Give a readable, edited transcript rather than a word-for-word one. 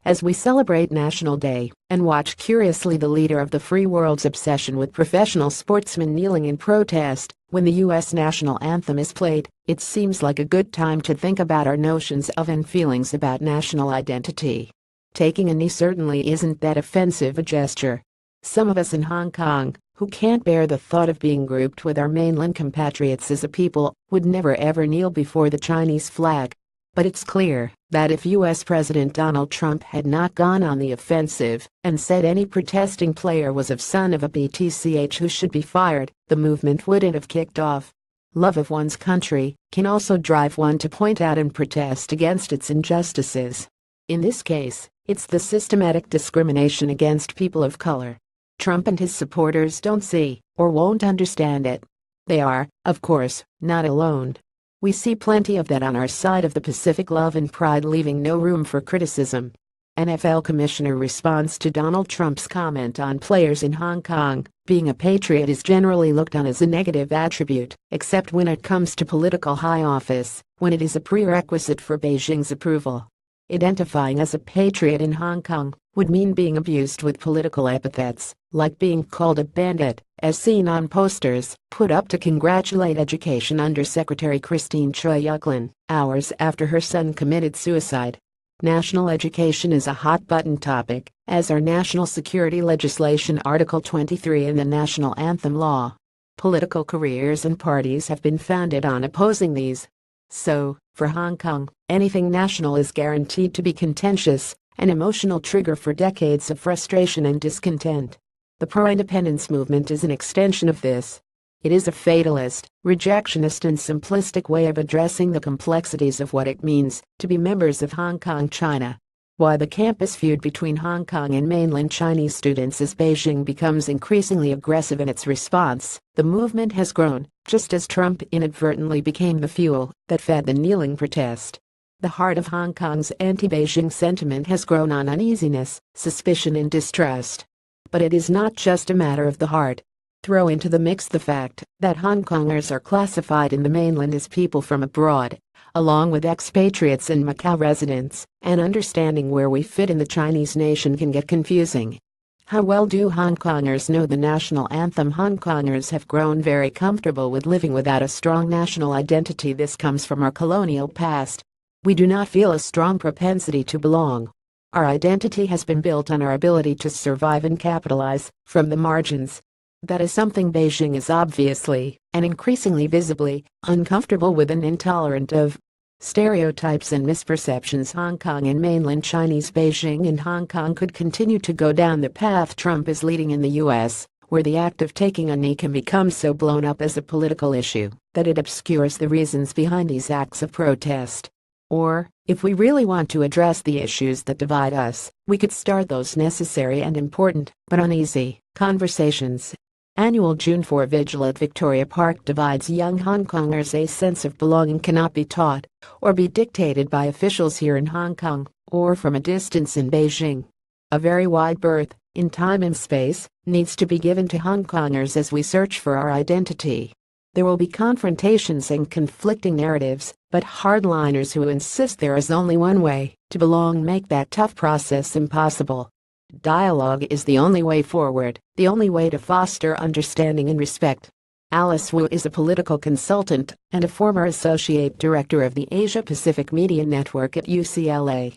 as we celebrate National Day and watch curiously the leader of the free world's obsession with professional sportsmen kneeling in protest when the U.S. national anthem is played, it seems like a good time to think about our notions of and feelings about national identity. Taking a knee certainly isn't that offensive a gesture. Some of us in Hong Kong, who can't bear the thought of being grouped with our mainland compatriots as a people, would never ever kneel before the Chinese flag. But it's clear that if U.S. President Donald Trump had not gone on the offensive and said any protesting player was a son of a BTCH who should be fired, the movement wouldn't have kicked off. Love of one's country can also drive one to point out and protest against its injustices. In this case, it's the systematic discrimination against people of color. Trump and his supporters don't see or won't understand it. They are, of course, not alone. We see plenty of that on our side of the Pacific, love and pride leaving no room for criticism. NFL Commissioner responds to Donald Trump's comment on players in Hong Kong. Being a patriot is generally looked on as a negative attribute, except when it comes to political high office, when it is a prerequisite for Beijing's approval. Identifying as a patriot in Hong Kong would mean being abused with political epithets, like being called a bandit, as seen on posters put up to congratulate Education Undersecretary Christine Choi Yuklin, hours after her son committed suicide. National education is a hot-button topic, as are national security legislation Article 23 in the National Anthem Law. Political careers and parties have been founded on opposing these. So, for Hong Kong, anything national is guaranteed to be contentious, an emotional trigger for decades of frustration and discontent. The pro-independence movement is an extension of this. It is a fatalist, rejectionist and simplistic way of addressing the complexities of what it means to be members of Hong Kong, China. Why the campus feud between Hong Kong and mainland Chinese students as Beijing becomes increasingly aggressive in its response, the movement has grown, just as Trump inadvertently became the fuel that fed the kneeling protest. The heart of Hong Kong's anti-Beijing sentiment has grown on uneasiness, suspicion and distrust. But it is not just a matter of the heart. Throw into the mix the fact that Hong Kongers are classified in the mainland as people from abroad, along with expatriates and Macau residents, and understanding where we fit in the Chinese nation can get confusing. How well do Hong Kongers know the national anthem? Hong Kongers have grown very comfortable with living without a strong national identity. This comes from our colonial past. We do not feel a strong propensity to belong. Our identity has been built on our ability to survive and capitalize from the margins. That is something Beijing is obviously, and increasingly visibly, uncomfortable with and intolerant of. Stereotypes and misperceptions. Hong Kong and mainland Chinese. Beijing and Hong Kong could continue to go down the path Trump is leading in the U.S., where the act of taking a knee can become so blown up as a political issue that it obscures the reasons behind these acts of protest. Or, if we really want to address the issues that divide us, we could start those necessary and important, but uneasy, conversations. Annual June 4 vigil at Victoria Park divides young Hong Kongers. A sense of belonging cannot be taught or be dictated by officials here in Hong Kong or from a distance in Beijing. A very wide berth, in time and space, needs to be given to Hong Kongers as we search for our identity. There will be confrontations and conflicting narratives, but hardliners who insist there is only one way to belong make that tough process impossible. Dialogue is the only way forward, the only way to foster understanding and respect. Alice Wu is a political consultant and a former associate director of the Asia Pacific Media Network at UCLA.